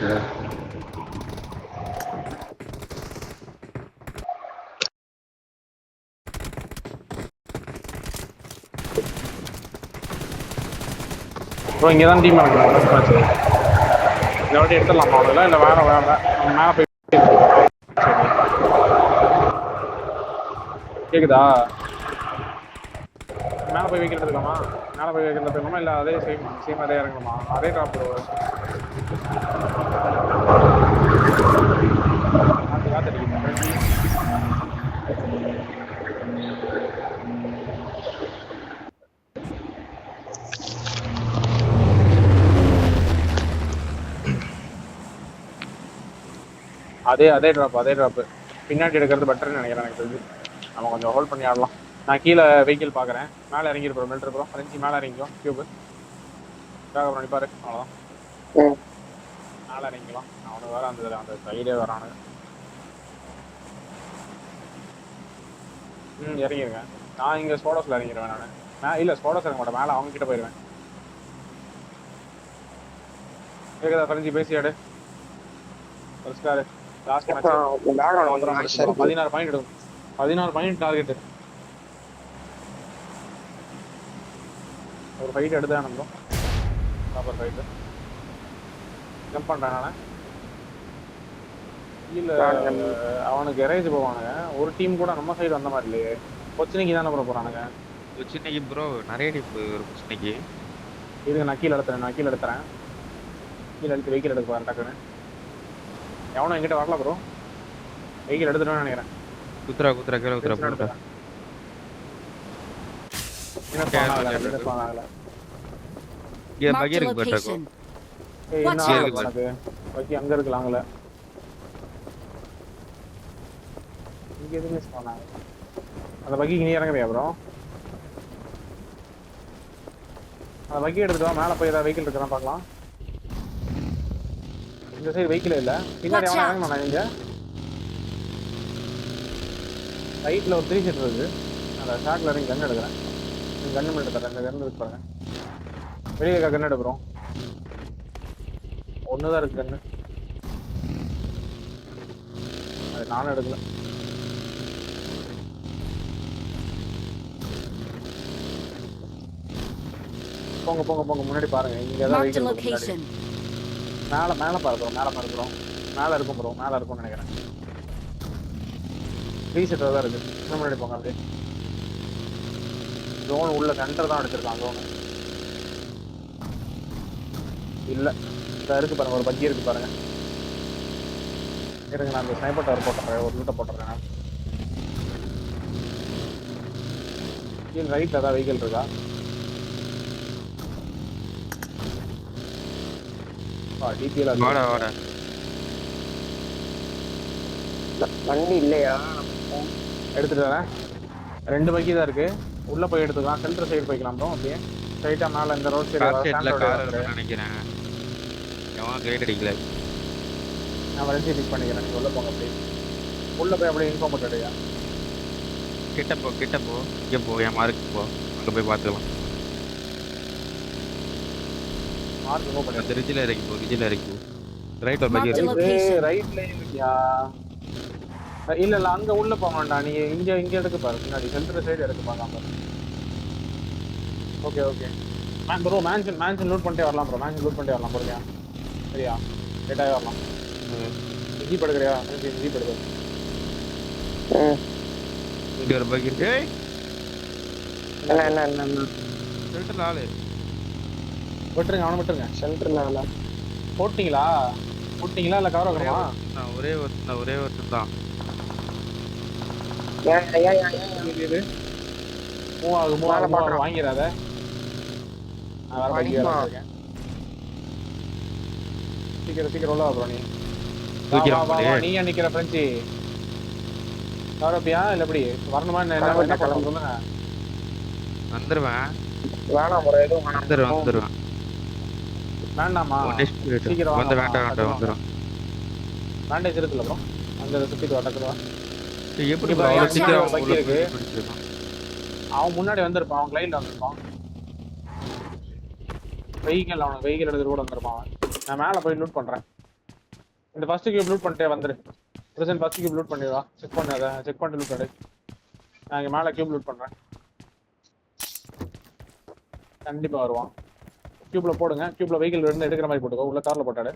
Sir. Bro இங்கே தான் team இறங்கணும் ஃபர்ஸ்ட் மேட்ச். இந்த வாட்டி எடுத்துடலாமா அவங்கள இல்லை வேற மேலே போய் கேக்குதா? மேலே போய் வைக்கிறது எடுத்துக்கலாமா? மேலே போய் வைக்கிறது எடுத்துக்கலாமா இல்லை அதே சேம் அதே இறங்கணுமா? அதே ட்ராப் ப்ரோ. காத்தடிக்குது ஃப்ரெண்ட்லி. அதே ட்ராப் பின்னாடி எடுக்கிறது பெட்டர்னு நினைக்கிறேன். எனக்கு தெரிஞ்சு நம்ம கொஞ்சம் ஹோல்ட் பண்ணி ஆடலாம். நான் கீழே வெஹிக்கிள் பார்க்குறேன். மேலே இறங்கிருப்போம் மெல்ட்ரு ப்ரோ. ஃப்ரெண்ட்ஸி மேலே இறங்கிக்கும் கியூபு ப்ரோ நிப்பாரு. அவ்வளோதான், மேலே இறங்கிக்கலாம். அவனுக்கு வேற அந்த சைடே வரானு. இறங்கிருங்க. நான் இங்கே ஸ்போடோஸில் இறங்கிடுவேன். நான் இல்லை ஸ்போடோஸ் இறங்க மாட்டேன். மேலே அவங்க கிட்ட போயிடுவேன். கேட்குதா ஃப்ரெண்ட்ஸி? பேசியாடு ஃபர்ஸ்ட் லாஸ்ட் மேட்ச் 16 பாயிண்ட் எடுக்கும். 16 பாயிண்ட் டார்கெட். ஒரு ஃபைட் எடுத்து ஆனந்தம். ப்ராப்பர் ஃபைட்டு ஜம்ப் பண்ணுறேன் நான். இல்லை அவனுக்கு எரேஜ் போவானுங்க. ஒரு டீம் கூட நம்ம சைடு வந்த மாதிரி இல்லையே. கொச்சினிக்கு தானே போகிறானுங்க. கொச்சினிக்கு ப்ரோ நிறைய டீம் கொச்சினிக்கு. இதுக்கு நான் கீழே எடுத்துறேன். கீழே எடுத்து வெஹிக்கிள் எடுக்க போகிறேன் டக்குன்னு. எவனும் என்கிட்ட வரல ப்ரோ. வெஹிக்கிள் எடுத்துட்டேன்னு நினைக்கிறேன். குத்துரா கீழே குத்துரா போட்டா. இங்க பகி இருக்கு போட்டா. பகி அங்க இருக்கலாம்ல. இங்க எதுமே ஸ்பான் ஆகல. அந்த பகிக்கு நீ இறங்குறியா ப்ரோ? அந்த பகி எடுத்துட்டு வா. மேலே போய் ஏதாவது வெஹிக்கிள் இருக்குதான் பார்க்கலாம். இந்த சைடு வெஹிக்கிள் இல்லை. பின்னாடி எவனா இறங்கணும். இங்க ரைட்டில் ஒரு 3 சீட் இருக்குது. அந்த ஷாட்டில் இறங்கி கன் எடுக்கிறேன். கன்னு மட்டும் தரேன். இந்த கன்று இருக்கு பாருங்க. வெளியே இருக்க கன் எடுக்கிறோம். ஒன்று தான் இருக்கு கன்று. அது நானும் எடுக்கல. போங்க முன்னாடி பாருங்க. இங்கே தான் வெஹிக்கிள் இருக்கு. மேலே பார்க்குறோம். மேலே இருக்கும் ப்ரோ. மேலே இருக்கும்னு நினைக்கிறேன். 3 சீட்டர் தான் இருக்கு. இன்னும் முன்னாடி போங்க. அப்படியே ஜோன் உள்ள சென்டர் தான் எடுத்திருக்கான். ஜோனு இல்லை இருக்கு பாருங்க. ஒரு பக்கி இருக்கு பாருங்க. இருங்க நான் அந்த ஸ்னைப்பர் டவர் போட்டுறேன். ஒரு லூட்டை போட்டுறேன். கீழே ரைட்டில் ஏதாவது வெஹிக்கிள் இருக்கா? டிபிஎல் வாடா வண்டி இல்லையா? எடுத்துட்டு வரேன். 2 பக்கி தான் இருக்கு. உள்ள போய் எடுத்துக்கலாம். சென்டர் சைடு போய்க்கலாம் ப்ரோ. அப்படியே ஸ்ட்ரைட்டா மேல இந்த ரோட் சைடு நினைக்கிறேன். எவன் கிரேட் அடிக்கல. நான் ரெண்டு பிக் பண்ணிக்கிறேன். நீங்க உள்ள போங்க. அப்படியே உள்ள போய் அப்படியே இன்ஃபார்ம் பண்ணிடுயா. கிட்ட போ இங்கே போ. என் மார்க்கு போ. அங்கே போய் பார்த்துக்கலாம். மார்க் மூவ் பண்ணி ரிஜில் இறக்கி போ. ரைட் ஒரு பக்கி இருக்கு. ரைட்ல இருக்கியா? இல்ல அங்க உள்ள போக வேண்டாம். நீ இங்க எடுக்க பாரு. முன்னாடி சென்டர் சைடு எடுக்க பாருங்க. Okay bro. மேன்ஷன் லூட் பண்ணிட்டே வரலாம் ப்ரோ. போறியா? சரியா? லேட்டாகவே வரலாம். ஜீப் எடுக்கிறியா? ஜீப் எடுக்க. இங்க ஒரு பக்கி இருக்கு. என்ன சென்டர்ல ஆளு விட்டுருங்க. அவனை விட்டுருங்க. சென்டர்ல போட்டீங்களா இல்ல கவர் ஆகுமா? ஒரே ஒருத்தன் தான். இது மூவ் ஆகும். வாங்கிடாத. நான் வேற பக்கி இருக்கேன். சீக்கிரம் உள்ள வா நீ. நீ நிக்கிற ஃப்ரெண்ட்ஸி கவரப்பியா இல்ல எப்படி வரணுமா? என்ன பண்ணணும் சொல்லுங்க. வந்துருவேன். வேணாம் ப்ரோ. எதுவும் வந்துருவேன். வேண்டாமா? சீக்கிரம் வந்து வந்துரும். பேண்டேஜ் இருக்குல்ல ப்ரோ. அங்க சுத்திட்டு வட்டக்குறவா. எப்படி ப்ரோ அவ்வளவு சீக்கிரம் பக்கி இருக்கு. அவன் முன்னாடி வந்திருப்பான். அவன் லைன்ல வந்திருப்பான். வெஹிக்கிள் எடுத்துட்டு கூட வந்திருப்பான். நான் மேல போய் லூட் பண்றேன். இந்த ஃபர்ஸ்ட் கியூப் லூட் பண்ணிட்டே வந்துரு. பிரசன்ட் ஃபர்ஸ்ட் கியூப் லூட் பண்ணிடுவா. செக் பண்ணு அதை, செக் பண்ணிட்டு லூட் பண்ணு. நான் இங்க மேலே கியூப் லூட் பண்றேன். கண்டிப்பா வருவான். கியூப்ல போடுங்க. கியூப்ல வெஹிக்கிள் இருந்து எடுக்கிற மாதிரி போட்டுக்கோ. உள்ள கார்ல போட்டாடு.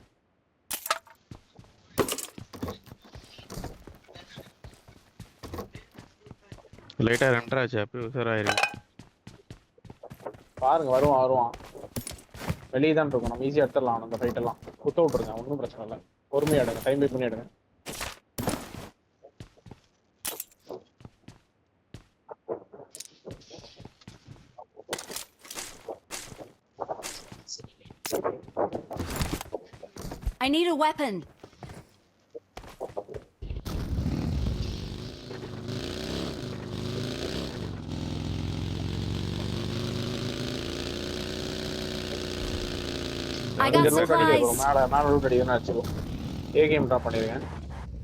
லைட்டா ரெண்டர் ஆச்சு அப்போ உஷாராயிருக்கு. பாருங்க வருவான். வெளியே தான் இருக்கும். நம்ம ஈஸியா எடுத்துடலாம் அந்த ஃபைட் எல்லாம். குத்த விட்டுருங்க, ஒன்றும் பிரச்சனை இல்லை. பொறுமையா எடுங்க, டைம் வெயிட் பண்ணி எடுங்க. I need a weapon. I got supplies. மேல ரூட் அடிக்கணும் ஆச்சு. ஏ கேம் ட்ராப் பண்ணிருக்கேன்.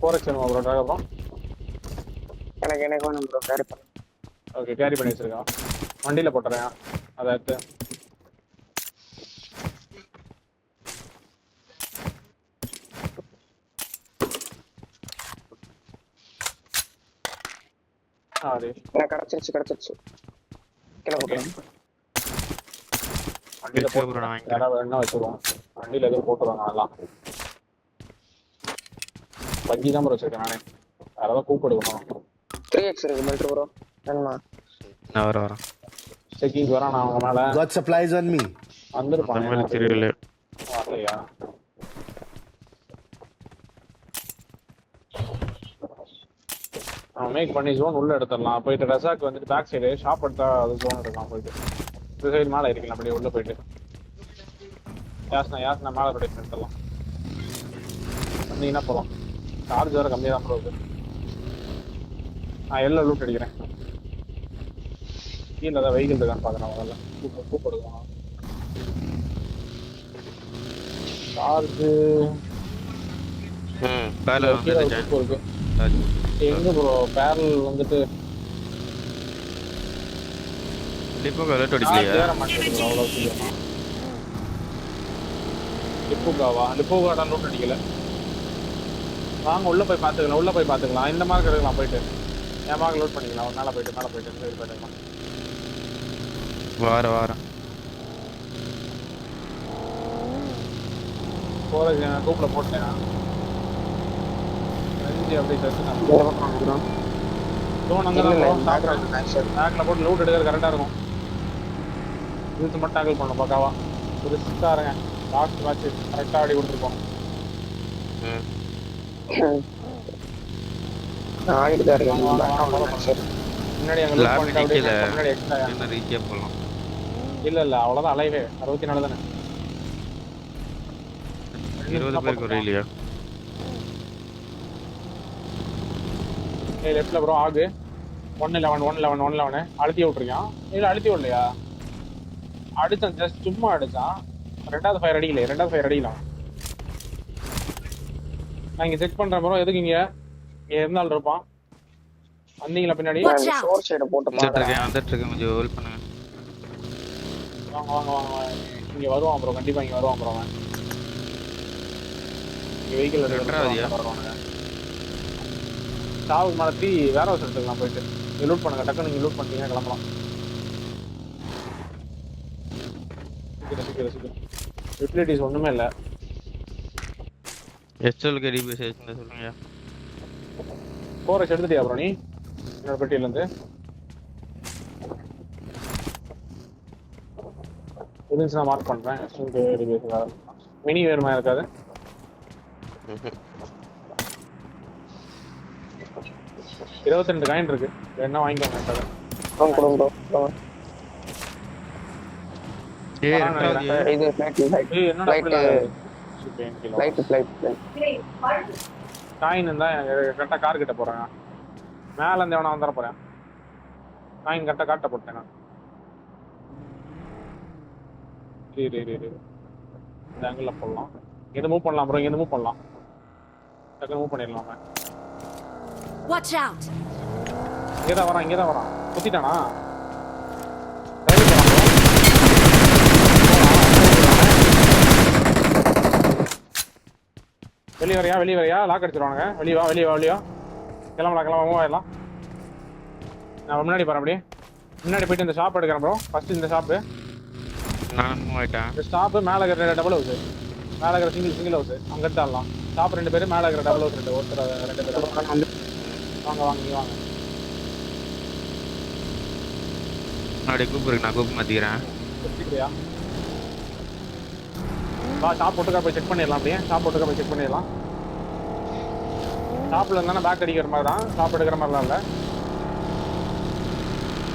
4x வேணுமா ப்ரோ? ட்ராக் அப்புறம் எனக்கு வேணும் ப்ரோ, கேரி பண்ணு. ஓகே, கேரி பண்ணி வச்சிருக்கேன். வண்டியில போட்டுறேன் அதை எடுத்து. எனக்கு கிடைச்சிருச்சு. கீழே போட்டுறேன். வண்டியில போட்டு யாராவது வேணா வச்சிருவோம். வண்டியில எதுவும் போட்டுருவாங்க நல்லா. பக்கி தான் ப்ரோ வச்சிருக்கேன் நானே. யாராவது கூப்பிடுவோம். 3x இருக்கு மெல்ட்ரு ப்ரோ. வேணுமா? நான் வரேன். செக்கிங் வரான். நான் அவங்க மேல Got supplies on me. வந்துருப்பான். தெரியல. வரலையா? மேக் பண்ணி ஜோன் உள்ள எடுத்துடலாம். போயிட்டு ரெசார்ட் வந்துட்டு பேக் சைடு ஷாப் எடுத்தா அது ஜோன் எடுக்கலாம். போயிட்டு இந்த சைடு மேலே இருக்கலாம். அப்படியே உள்ள போயிட்டு யாஸ்னா மேலே போயிட்டு எடுத்துடலாம். வந்தீங்கன்னா போகலாம். சார்ஜ் வேறு கம்மியாக தான் ப்ரோ இருக்கு. நான் எல்லாம் லூட் அடிக்கிறேன். கீழே ஏதாவது வெஹிக்கிள் இருக்கான்னு பார்க்குறேன். முதல்ல கூப்பிடுவோம். சார்ஜ் இருக்கு. எங்க ப்ரோ பேரல் வந்துட்டு ஏற மாட்டேங்குது அவ்வளோ சீக்கிரமா. லிப்போகாதான் லூட் அடிக்கல. வாங்க உள்ள போய் பார்த்துக்கலாம். இந்த மாதிரி இருக்கலாம். போயிட்டு என் மார்க் லோட் பண்ணிக்கலாம். மேலே போயிட்டு போயிட்டுக்கலாம். வாரம் போகிறதுக்கு நான் கூப்பில் போட்டேன். அப்படி பேக்ல போட்டு லூட் எடுக்கிறது கரெக்டாக இருக்கும். இழுத்து மட்டும் டேக்கிள் பண்ணணும் பக்காவா. ரிஸ்க்காருங்க. லாஸ்ட் மேட்ச் கரெக்டாக ஆடி கொடுத்துருப்போம். முன்னாடி அங்கே லூட் பண்ணிட்டு அப்படியே முன்னாடி எக்ஸ்ட்ரா என்ன ரீச்சியா போலாம். இல்லை அவ்வளோதான். அலைவே 64 தானே. 20 பேருக்கு ஒரு இல்லையா? லெஃப்ட்ல ப்ரோ ஆகு 111 அழுத்தி விட்டுருக்கான். இல்லை அழுத்தி விடலையா? அடிச்சான், ஜஸ்ட் சும்மா அடிச்சான். ரெண்டாவது ஃபயர் அடிக்கலாம். நான் இங்கே செக் பண்ணுறேன் ப்ரோ. எதுக்கு இங்கே இருந்தாலும் இருப்பான். வந்தீங்களா பின்னாடி? சோர் சைடு போட்டு வந்துட்டு இருக்கேன். கொஞ்சம் ஹோல்ட் பண்ணுங்க. வாங்க. இங்கே வருவான் ப்ரோ. கண்டிப்பாக இங்கே வருவான் ப்ரோ. அவன் இங்கே வெஹிக்கிள் வருவாங்க. சாவுக்கு மேலே 3 வேற ஹவுஸ் எடுத்துக்கலாம். போயிட்டு நீங்கள் லூட் பண்ணுங்க. டக்குன்னு நீங்கள் லூட் பண்ணிட்டீங்கன்னா கிளம்பலாம். சீக்கிரம் யூட்டிலிட்டிஸ் ஒன்றுமே இல்லை. எஸ்எல்கே டிபிஎஸ் சொல்லுங்க. 4x எடுத்துட்டியா ப்ரோ நீ என்னோட பெட்டியிலேருந்து? இருந்துச்சு நான் மார்க் பண்ணுறேன். எஸ்எல்கே டிபிஎஸ் மினி வேறுமா இருக்காது? $22 காயின் இருக்கு. வேணா வாங்கிக்கோங்க. காயின் இருந்தா கரெக்டா கார் கிட்ட போறேன். மேல இருந்து எவனா வந்துட போறேன். காயின் கரெக்டா காட்ட போட்டேன் நான். இந்த ஆங்கிள் போடலாம். இங்க மூவ் பண்ணலாம் ப்ரோ. இங்க மூவ் பண்ணலாம். டக்குனு மூவ் பண்ணிடலாம். Watch out. இங்கதான் வரான். குத்திட்டானா? வெளியே வரையா லாக் அடிச்சிருவானுங்க. வெளியே வா கிளம்பலாம் மூவ் ஆயிடலாம். நான் முன்னாடி போறேன். அப்படியே முன்னாடி போயிட்டு இந்த ஷாப் எடுக்கிறேன் ப்ரோ. ஃபர்ஸ்ட் இந்த ஷாப்பு நான் மூவ் ஆயிட்டேன். இந்த ஷாப்பு மேலே இருக்கிற டபுள் ஹவுஸ், மேலே இருக்கிற சிங்கிள் ஹவுஸ் அங்கே எடுத்தாடலாம். ஷாப் 2 பேர், மேலே இருக்கிற டபுள் ஹவுஸ் 2 ஒருத்தர் 2 பேர். வாங்க நீ வாங்க. அப்படியே கூப்பு இருக்கு, நான் கூப்பு மாத்திக்கிறேன். சரியா வா ஷாப் போட்டுக்கா போய் செக் பண்ணிடலாம். அப்படியே ஷாப் போட்டுக்கா போய் செக் பண்ணிடலாம். ஷாப்பில் இருந்தானே பேக் அடிக்கிற மாதிரி தான், ஷாப் எடுக்கிற மாதிரிலாம் இல்லை.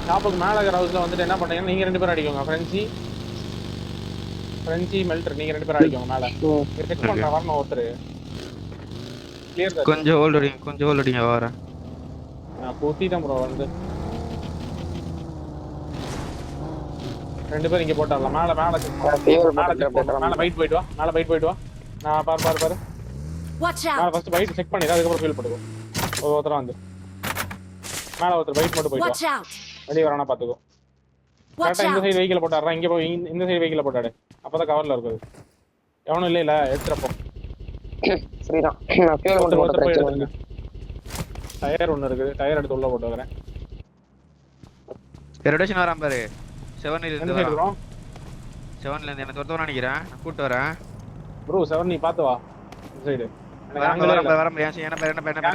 ஷாப்புக்கு மேலே இருக்கிற ஹவுஸில் வந்துட்டு என்ன பண்ணீங்கன்னா நீங்கள் 2 பேரும் அடிக்கோங்க. ஃப்ரெஞ்சி மெல்டர் நீங்கள் 2 பேரும் அடிக்கோங்க. மேலே செக் பண்ணுறேன் வரணும் ஒருத்தர். கிளியர் தான். கொஞ்சம் ஹோல்ட் அடிங்க வரேன். நான் கூட்டிட்டேன் ப்ரோ. வந்து 2 பேரும் இங்கே போட்டாடலாம். மேலே பைட் போயிட்டு வா. மேலே பைட் போயிட்டு வா. நான் பாரு Watch மேலே out! ஃபர்ஸ்ட் பைட் செக் பண்ணிடு, அதுக்கப்புறம் ஃபீல் பண்ணுவோம். ஒருத்தர் வந்து மேலே ஒருத்தர் பைட் மட்டும் போயிட்டு Watch வா. out! வெளியே வரானா பார்த்துக்கோ. Watch கரெக்டாக இந்த out! சைடு வெஹிக்கில் போட்டாடுறா. இங்கே போய் இந்த சைடு வெஹிக்கில் போட்டாடு. அப்போ தான் கவரில் இருக்குது. எவனும் இல்லை எடுத்துறப்போ சரிதான். நான் ஃபியூல் மட்டும் போட்டு போய் பிரச்சனை எடுத்துங்க. டயர் ஒன்று இருக்குது, டயர் எடுத்து உள்ள போட்டு வரேன். ரொட்டேஷன் வரான் பாரு. 7 ல எந்த இருந்து சைடு ப்ரோ? 7 ல இருந்து எனக்கு ஒருத்தவன் நினைக்கிறேன். நான் கூட்டு வரேன். ப்ரோ 7 நீ பார்த்து வா. இந்த சைடு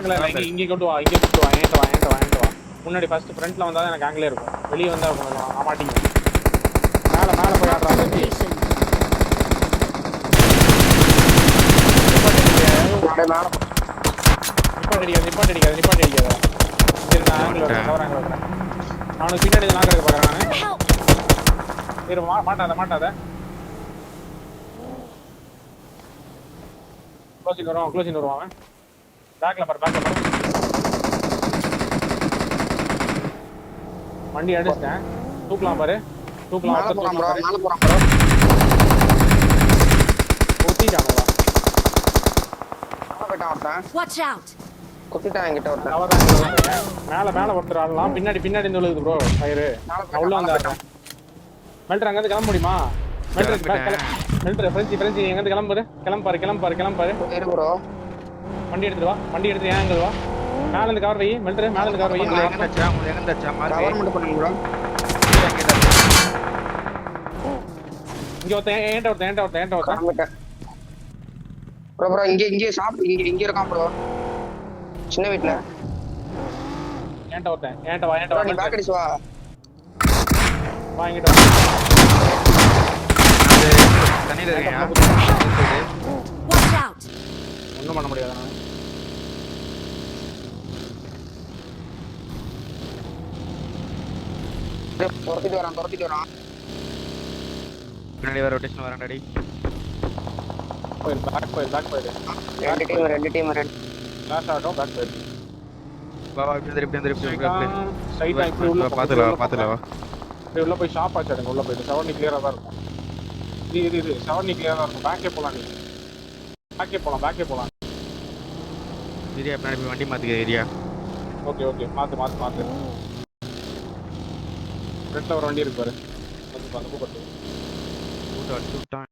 வர இங்கே கொண்டு வா. என்கிட்ட வா. முன்னாடி ஃபர்ஸ்ட் ஃப்ரண்ட்ல வந்தா எனக்கு ஆங்கிலே இருக்கும். வெளியே வந்தா மாட்டிங்க. மேலே போய் ஆடுறாங்க. Location. நிப்பாட் அடிக்காத. சரி நான் ஆங்கிள் வைக்கிறேன். அவனுக்கு பின்னாடி நாக்கிறதுக்கு பார்க்குறேன் நான். Help! சரி மாட்டாத. க்ளோசிங் வருவான் அவன். பேக்ல பாரு. வண்டி அடிச்சிட்டேன். தூக்கலாம் பாரு. மேல போறான் ப்ரோ. ஊத்திட்டானுங்களா? மேல போயிட்டான் ஒருத்தன். Watch out! குத்திட்டான் என்கிட்ட ஒருத்தன். மேல ஒருத்தர் ஆடலாம். பின்னாடி இந்த விழுகுது ப்ரோ டயரு. நான் உள்ள வந்தாடுறேன். மெல்டர் அங்கேருந்து கிளம்ப முடியுமா? மெல்டர் ஃப்ரெஞ்சி எங்கேருந்து கிளம்பாரு. இரு ப்ரோ. வண்டி எடுத்துட்டு ஏன் அங்கே வா. மேல இருந்து கவர் வை. மெல்டர் மேல இருந்து கவர் வை. கவர் மட்டும் பண்ணுங்க ப்ரோ. இங்க ஒருத்தன் கிளம்பிட்டேன் ப்ரோ. இங்கே ஷாப் இங்க இருக்கான் ப்ரோ. சின்ன வீட்ல. ஏன்ட்ட வா. நீ பேக் அடிச்சு வா. இங்கிட்ட வா. தண்ணியில இருக்கேன். Watch out! ஒன்றும் பண்ண முடியாது. துரத்திட்டு வரான். பின்னாடி வர ரொட்டேஷன் வரேன் டாடி. பேக் போயிடு. ரெண்டு டீம் லாஸ்ட் ஆகட்டும். பேக் போயிடு. வா இப்படி ஸ்ட்ரைட்டா இப்படி உள்ள பாத்துல வா. இப்படி உள்ள போய் ஷாப் ஆச்சாடுங்க. உள்ள போயிட்டு 7 கிளியரா தான் இருக்கும். இது 7 கிளியரா தான் இருக்கும். பேக்கே போலாம். ஏரியா பின்னாடி போய் வண்டி மாத்திக்க ஏரியா. ஓகே மாத்து. ஃப்ரண்ட்ல ஒரு வண்டி இருக்கு பாரு. வந்து கூப்பிட்டு அடிச்சு விட்டான்.